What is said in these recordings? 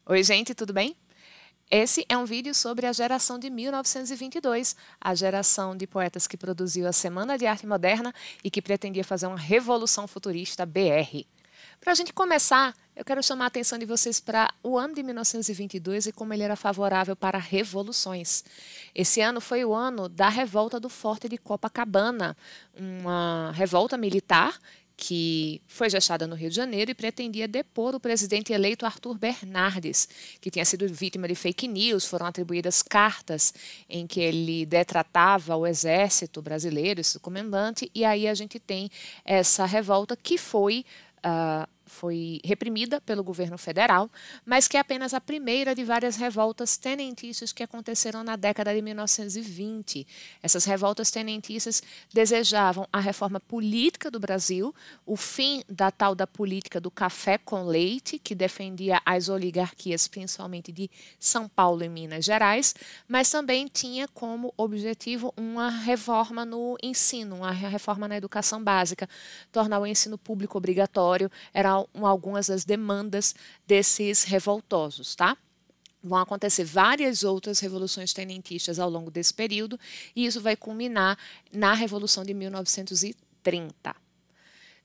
Oi, gente, tudo bem? Esse é um vídeo sobre a geração de 1922, a geração de poetas que produziu a Semana de Arte Moderna e que pretendia fazer uma revolução futurista BR. Para a gente começar, eu quero chamar a atenção de vocês para o ano de 1922 e como ele era favorável para revoluções. Esse ano foi o ano da revolta do Forte de Copacabana, uma revolta militar que foi gestada no Rio de Janeiro e pretendia depor o presidente eleito Arthur Bernardes, que tinha sido vítima de fake news. Foram atribuídas cartas em que ele detratava o exército brasileiro, esse comandante, e aí a gente tem essa revolta que foi reprimida pelo governo federal, mas que é apenas a primeira de várias revoltas tenentistas que aconteceram na década de 1920. Essas revoltas tenentistas desejavam a reforma política do Brasil, o fim da tal da política do café com leite, que defendia as oligarquias, principalmente de São Paulo e Minas Gerais, mas também tinha como objetivo uma reforma no ensino, uma reforma na educação básica, tornar o ensino público obrigatório. Eram algumas das demandas desses revoltosos, tá? Vão acontecer várias outras revoluções tenentistas ao longo desse período, e isso vai culminar na Revolução de 1930.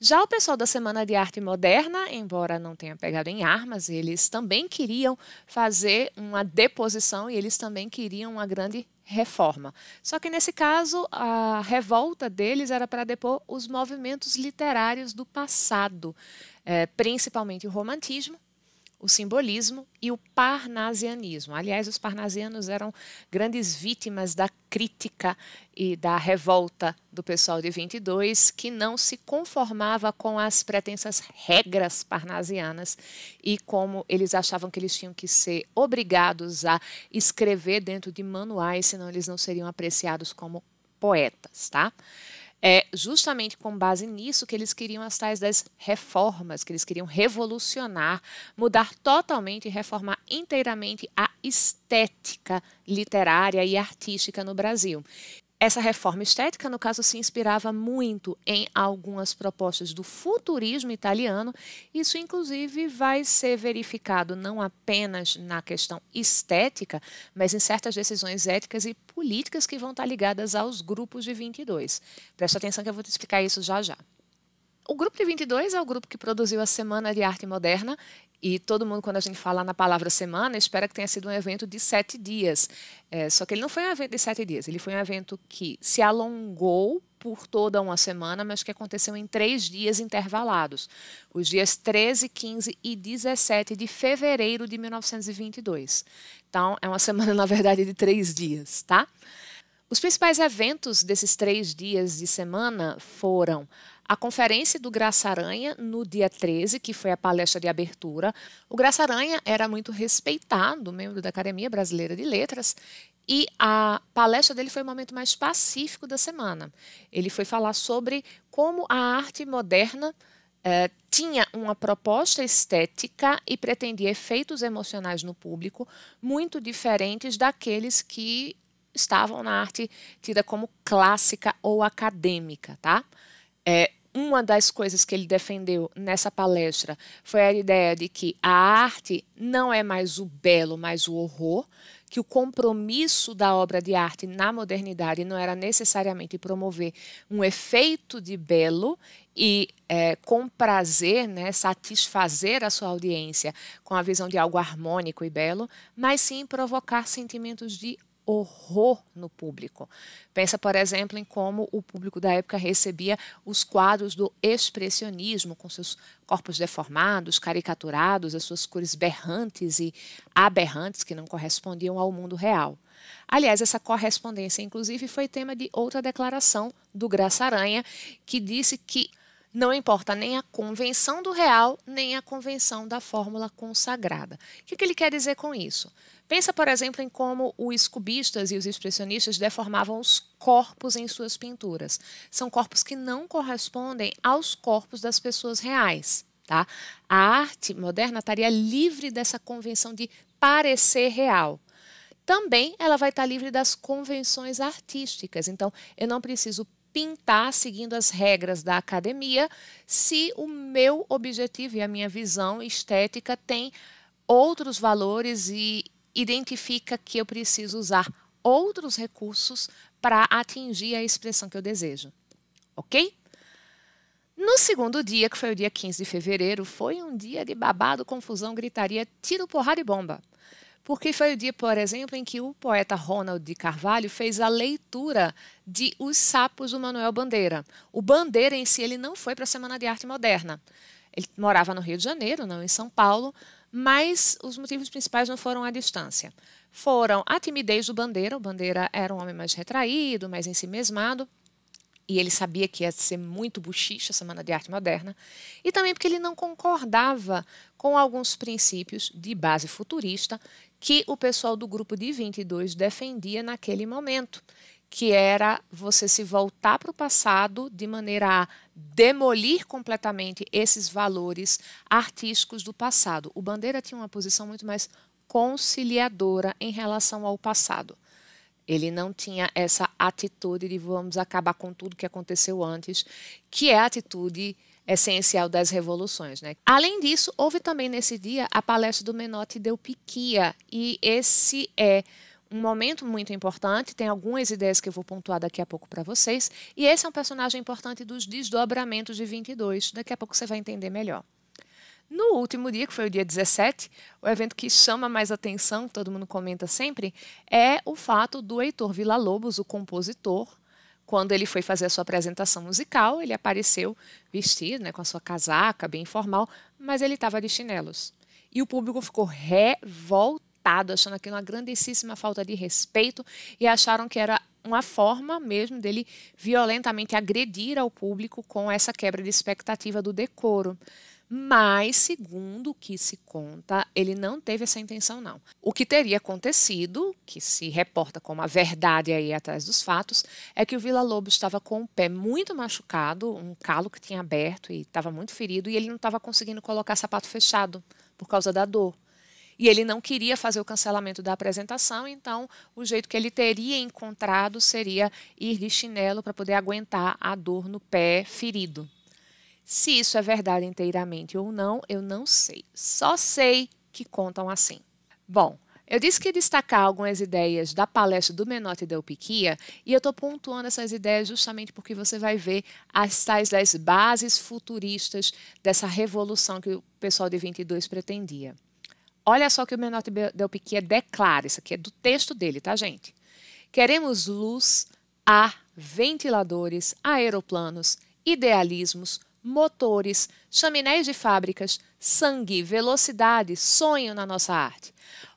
Já o pessoal da Semana de Arte Moderna, embora não tenha pegado em armas, eles também queriam fazer uma deposição e eles também queriam uma grande reforma. Só que nesse caso, a revolta deles era para depor os movimentos literários do passado, principalmente o romantismo, o simbolismo e o parnasianismo. Aliás, os parnasianos eram grandes vítimas da crítica e da revolta do pessoal de 22, que não se conformava com as pretensas regras parnasianas e como eles achavam que eles tinham que ser obrigados a escrever dentro de manuais, senão eles não seriam apreciados como poetas, tá? É justamente com base nisso que eles queriam as tais das reformas, que eles queriam revolucionar, mudar totalmente e reformar inteiramente a estética literária e artística no Brasil. Essa reforma estética, no caso, se inspirava muito em algumas propostas do futurismo italiano. Isso, inclusive, vai ser verificado não apenas na questão estética, mas em certas decisões éticas e políticas que vão estar ligadas aos grupos de 22. Presta atenção que eu vou te explicar isso já já. O grupo de 22 é o grupo que produziu a Semana de Arte Moderna e todo mundo, quando a gente fala na palavra semana, espera que tenha sido um evento de 7 dias. Só que ele não foi um evento de 7 dias, ele foi um evento que se alongou por toda uma semana, mas que aconteceu em 3 dias intervalados, os dias 13, 15 e 17 de fevereiro de 1922. Então, é uma semana, na verdade, de 3 dias, tá? Os principais eventos desses 3 dias de semana foram a conferência do Graça Aranha no dia 13, que foi a palestra de abertura. O Graça Aranha era muito respeitado, membro da Academia Brasileira de Letras, e a palestra dele foi o momento mais pacífico da semana. Ele foi falar sobre como a arte moderna tinha uma proposta estética e pretendia efeitos emocionais no público muito diferentes daqueles que estavam na arte tida como clássica ou acadêmica, tá? Uma das coisas que ele defendeu nessa palestra foi a ideia de que a arte não é mais o belo, mas o horror, que o compromisso da obra de arte na modernidade não era necessariamente promover um efeito de belo e com prazer, né, satisfazer a sua audiência com a visão de algo harmônico e belo, mas sim provocar sentimentos de horror no público. Pensa, por exemplo, em como o público da época recebia os quadros do expressionismo, com seus corpos deformados, caricaturados, as suas cores berrantes e aberrantes que não correspondiam ao mundo real. Aliás, essa correspondência, inclusive, foi tema de outra declaração do Graça Aranha, que disse que não importa nem a convenção do real, nem a convenção da fórmula consagrada. O que ele quer dizer com isso? Pensa, por exemplo, em como os cubistas e os expressionistas deformavam os corpos em suas pinturas. São corpos que não correspondem aos corpos das pessoas reais, tá? A arte moderna estaria livre dessa convenção de parecer real. Também ela vai estar livre das convenções artísticas. Então, eu não preciso pintar seguindo as regras da academia se o meu objetivo e a minha visão estética tem outros valores e identifica que eu preciso usar outros recursos para atingir a expressão que eu desejo, ok? No segundo dia, que foi o dia 15 de fevereiro, foi um dia de babado, confusão, gritaria, tiro, porrada e bomba. Porque foi o dia, por exemplo, em que o poeta Ronald de Carvalho fez a leitura de Os Sapos do Manuel Bandeira. O Bandeira em si ele não foi para a Semana de Arte Moderna. Ele morava no Rio de Janeiro, não em São Paulo, mas os motivos principais não foram a distância. Foram a timidez do Bandeira. O Bandeira era um homem mais retraído, mais ensimesmado. E ele sabia que ia ser muito buchicha a Semana de Arte Moderna, e também porque ele não concordava com alguns princípios de base futurista que o pessoal do grupo de 22 defendia naquele momento, que era você se voltar para o passado de maneira a demolir completamente esses valores artísticos do passado. O Bandeira tinha uma posição muito mais conciliadora em relação ao passado. Ele não tinha essa atitude de vamos acabar com tudo que aconteceu antes, que é a atitude essencial das revoluções, né? Além disso, houve também nesse dia a palestra do Menotti Delpiquia, e esse é um momento muito importante, tem algumas ideias que eu vou pontuar daqui a pouco para vocês, e esse é um personagem importante dos desdobramentos de 22, daqui a pouco você vai entender melhor. No último dia, que foi o dia 17, o evento que chama mais atenção, que todo mundo comenta sempre, é o fato do Heitor Villa-Lobos, o compositor, quando ele foi fazer a sua apresentação musical, ele apareceu vestido, né, com a sua casaca, bem informal, mas ele estava de chinelos. E o público ficou revoltado, achando aquilo uma grandíssima falta de respeito e acharam que era uma forma mesmo dele violentamente agredir ao público com essa quebra de expectativa do decoro. Mas, segundo o que se conta, ele não teve essa intenção, não. O que teria acontecido, que se reporta como a verdade aí atrás dos fatos, é que o Villa-Lobos estava com o pé muito machucado, um calo que tinha aberto e estava muito ferido, e ele não estava conseguindo colocar sapato fechado por causa da dor. E ele não queria fazer o cancelamento da apresentação, então o jeito que ele teria encontrado seria ir de chinelo para poder aguentar a dor no pé ferido. Se isso é verdade inteiramente ou não, eu não sei. Só sei que contam assim. Bom, eu disse que ia destacar algumas ideias da palestra do Menotti Delpiquia, e eu estou pontuando essas ideias justamente porque você vai ver as tais das bases futuristas dessa revolução que o pessoal de 22 pretendia. Olha só o que o Menotti Delpiquia declara, isso aqui é do texto dele, tá, gente? Queremos luz, ar, ventiladores, aeroplanos, idealismos, motores, chaminés de fábricas, sangue, velocidade, sonho na nossa arte.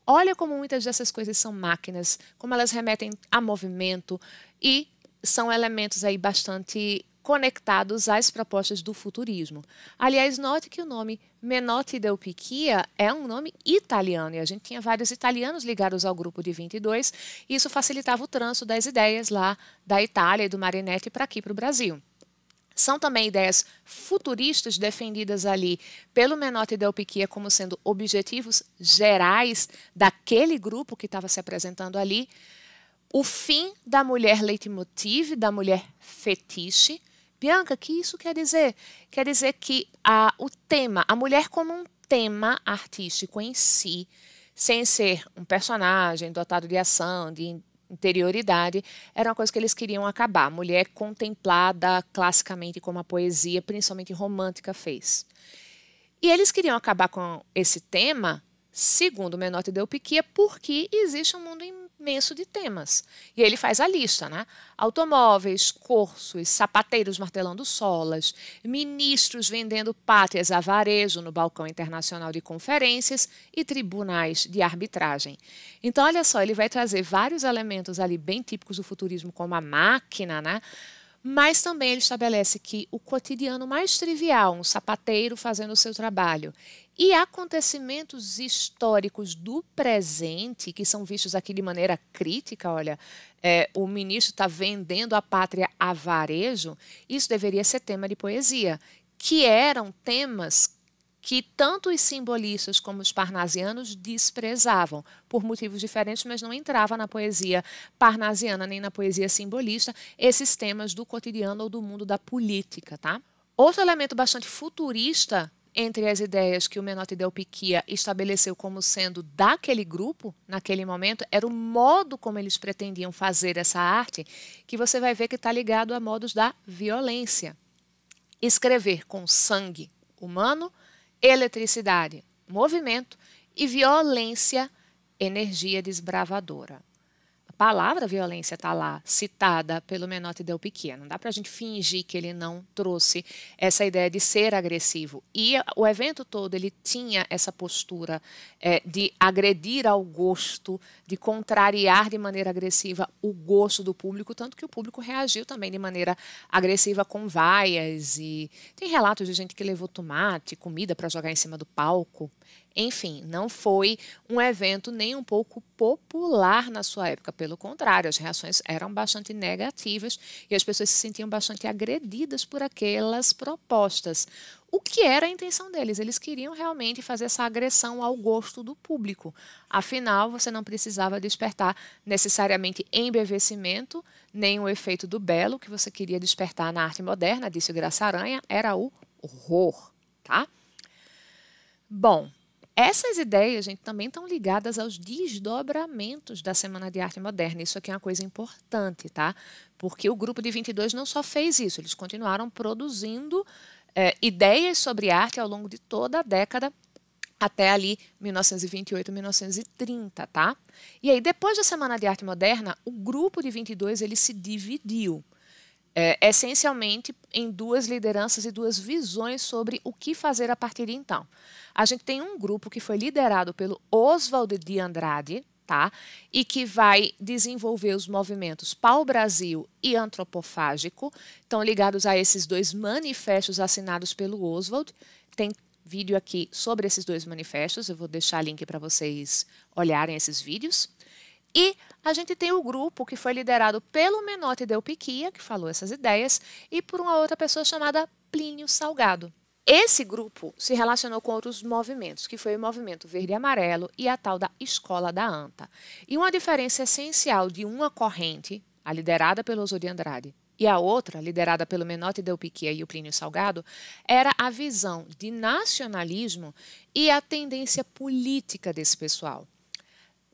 Olha como muitas dessas coisas são máquinas, como elas remetem a movimento e são elementos aí bastante conectados às propostas do futurismo. Aliás, note que o nome Menotti Delpiquia é um nome italiano, e a gente tinha vários italianos ligados ao grupo de 22, e isso facilitava o trânsito das ideias lá da Itália e do Marinetti para aqui, para o Brasil. São também ideias futuristas defendidas ali pelo Menotti Delpiquia como sendo objetivos gerais daquele grupo que estava se apresentando ali. O fim da mulher leitmotiv, da mulher fetiche. Bianca, o que isso quer dizer? Quer dizer que o tema, a mulher como um tema artístico em si, sem ser um personagem dotado de ação, de interioridade, era uma coisa que eles queriam acabar. A mulher contemplada classicamente como a poesia, principalmente romântica, fez. E eles queriam acabar com esse tema, segundo Menotti Delpiquia, porque existe um mundo imenso de temas. E ele faz a lista, né? Automóveis, cursos, sapateiros martelando solas, ministros vendendo pátrias a varejo no balcão internacional de conferências e tribunais de arbitragem. Então, olha só, ele vai trazer vários elementos ali bem típicos do futurismo, como a máquina, né? Mas também ele estabelece que o cotidiano mais trivial, um sapateiro fazendo o seu trabalho, e acontecimentos históricos do presente, que são vistos aqui de maneira crítica, olha, o ministro está vendendo a pátria a varejo, isso deveria ser tema de poesia, que eram temas que tanto os simbolistas como os parnasianos desprezavam, por motivos diferentes, mas não entrava na poesia parnasiana nem na poesia simbolista esses temas do cotidiano ou do mundo da política, tá? Outro elemento bastante futurista entre as ideias que o Menotti Del Picchia estabeleceu como sendo daquele grupo, naquele momento, era o modo como eles pretendiam fazer essa arte, que você vai ver que está ligado a modos da violência. Escrever com sangue humano, eletricidade, movimento e violência, energia desbravadora. A palavra violência está lá, citada pelo Menotti Del Picchia. Não dá para a gente fingir que ele não trouxe essa ideia de ser agressivo. E o evento todo ele tinha essa postura de agredir ao gosto, de contrariar de maneira agressiva o gosto do público, tanto que o público reagiu também de maneira agressiva com vaias. E tem relatos de gente que levou tomate, comida para jogar em cima do palco. Enfim, não foi um evento nem um pouco popular na sua época. Pelo contrário, as reações eram bastante negativas e as pessoas se sentiam bastante agredidas por aquelas propostas. O que era a intenção deles? Eles queriam realmente fazer essa agressão ao gosto do público. Afinal, você não precisava despertar necessariamente embevecimento, nem o efeito do belo que você queria despertar na arte moderna, disse o Graça Aranha, era o horror, tá? Bom, essas ideias, gente, também estão ligadas aos desdobramentos da Semana de Arte Moderna. Isso aqui é uma coisa importante, tá? Porque o grupo de 22 não só fez isso, eles continuaram produzindo ideias sobre arte ao longo de toda a década até ali 1928, 1930, tá? E aí, depois da Semana de Arte Moderna, o grupo de 22 ele se dividiu. Essencialmente em duas lideranças e duas visões sobre o que fazer a partir de então. A gente tem um grupo que foi liderado pelo Oswald de Andrade, tá? E que vai desenvolver os movimentos pau-brasil e antropofágico, estão ligados a esses dois manifestos assinados pelo Oswald. Tem vídeo aqui sobre esses dois manifestos, eu vou deixar link para vocês olharem esses vídeos. E a gente tem o grupo que foi liderado pelo Menotti Del Picchia, que falou essas ideias, e por uma outra pessoa chamada Plínio Salgado. Esse grupo se relacionou com outros movimentos, que foi o movimento verde e amarelo e a tal da Escola da Anta. E uma diferença essencial de uma corrente, a liderada pelo Oswald de Andrade, e a outra, liderada pelo Menotti Del Picchia e o Plínio Salgado, era a visão de nacionalismo e a tendência política desse pessoal.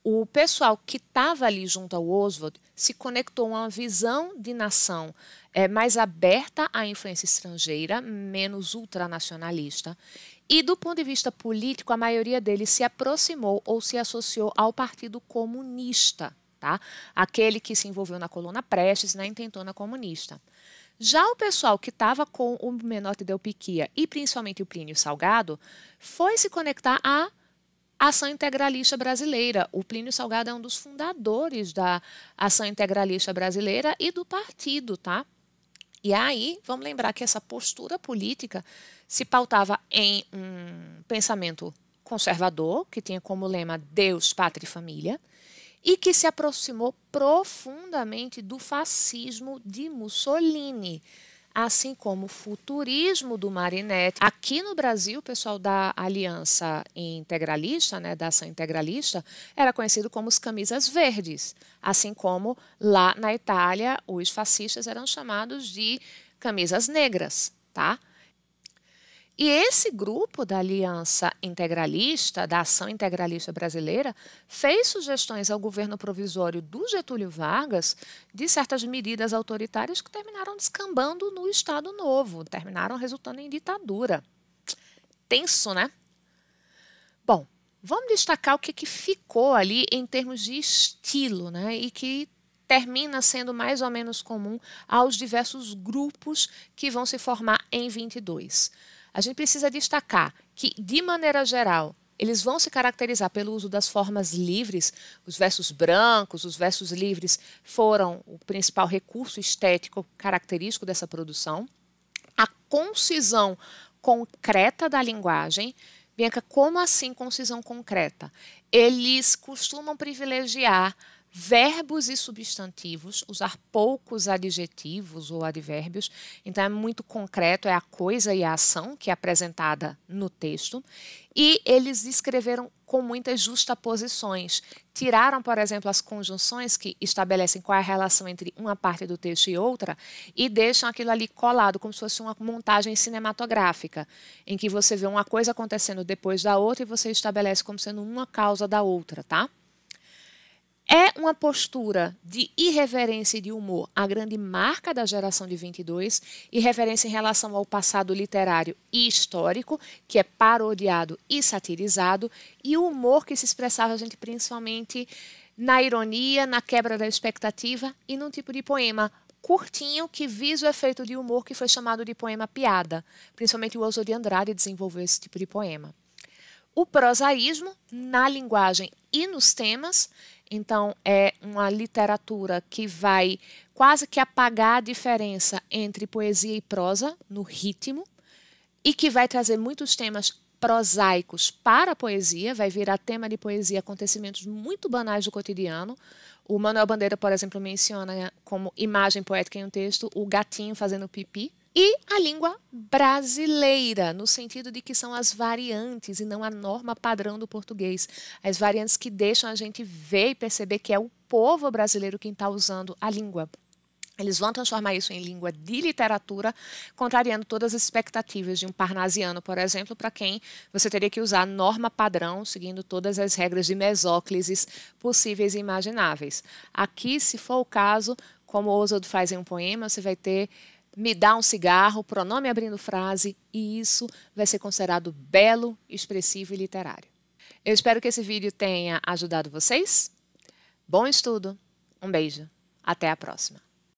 O pessoal que estava ali junto ao Oswald se conectou a uma visão de nação mais aberta à influência estrangeira, menos ultranacionalista. E, do ponto de vista político, a maioria deles se aproximou ou se associou ao Partido Comunista, tá? Aquele que se envolveu na Coluna Prestes e na Intentona Comunista. Já o pessoal que estava com o Menotti Del Picchia e principalmente o Plínio Salgado foi se conectar à Ação Integralista Brasileira. O Plínio Salgado é um dos fundadores da Ação Integralista Brasileira e do partido, tá? E aí, vamos lembrar que essa postura política se pautava em um pensamento conservador, que tinha como lema Deus, Pátria e Família, e que se aproximou profundamente do fascismo de Mussolini, assim como o futurismo do Marinetti. Aqui no Brasil, o pessoal da Aliança Integralista, né, da Ação Integralista, era conhecido como os camisas verdes, assim como lá na Itália os fascistas eram chamados de camisas negras, tá? E esse grupo da Aliança Integralista, da Ação Integralista Brasileira, fez sugestões ao governo provisório do Getúlio Vargas de certas medidas autoritárias que terminaram descambando no Estado Novo, terminaram resultando em ditadura. Tenso, né? Bom, vamos destacar o que ficou ali em termos de estilo, né? E que termina sendo mais ou menos comum aos diversos grupos que vão se formar em 22. A gente precisa destacar que, de maneira geral, eles vão se caracterizar pelo uso das formas livres. Os versos brancos, os versos livres foram o principal recurso estético característico dessa produção. A concisão concreta da linguagem. Bianca, como assim concisão concreta? Eles costumam privilegiar verbos e substantivos, usar poucos adjetivos ou advérbios. Então, é muito concreto, é a coisa e a ação que é apresentada no texto. E eles escreveram com muitas justaposições. Tiraram, por exemplo, as conjunções que estabelecem qual é a relação entre uma parte do texto e outra e deixam aquilo ali colado, como se fosse uma montagem cinematográfica, em que você vê uma coisa acontecendo depois da outra e você estabelece como sendo uma causa da outra, tá? É uma postura de irreverência e de humor a grande marca da geração de 22, irreverência em relação ao passado literário e histórico, que é parodiado e satirizado, e o humor que se expressava, gente, principalmente na ironia, na quebra da expectativa e num tipo de poema curtinho que visa o efeito de humor que foi chamado de poema piada. Principalmente o Oswald de Andrade desenvolveu esse tipo de poema. O prosaísmo, na linguagem e nos temas, então é uma literatura que vai quase que apagar a diferença entre poesia e prosa no ritmo e que vai trazer muitos temas prosaicos para a poesia, vai virar tema de poesia acontecimentos muito banais do cotidiano. O Manuel Bandeira, por exemplo, menciona como imagem poética em um texto o gatinho fazendo pipi. E a língua brasileira, no sentido de que são as variantes e não a norma padrão do português. As variantes que deixam a gente ver e perceber que é o povo brasileiro quem está usando a língua. Eles vão transformar isso em língua de literatura, contrariando todas as expectativas de um parnasiano, por exemplo, para quem você teria que usar a norma padrão, seguindo todas as regras de mesóclises possíveis e imagináveis. Aqui, se for o caso, como Oswald faz em um poema, você vai ter me dá um cigarro, pronome abrindo frase, e isso vai ser considerado belo, expressivo e literário. Eu espero que esse vídeo tenha ajudado vocês. Bom estudo, um beijo, até a próxima.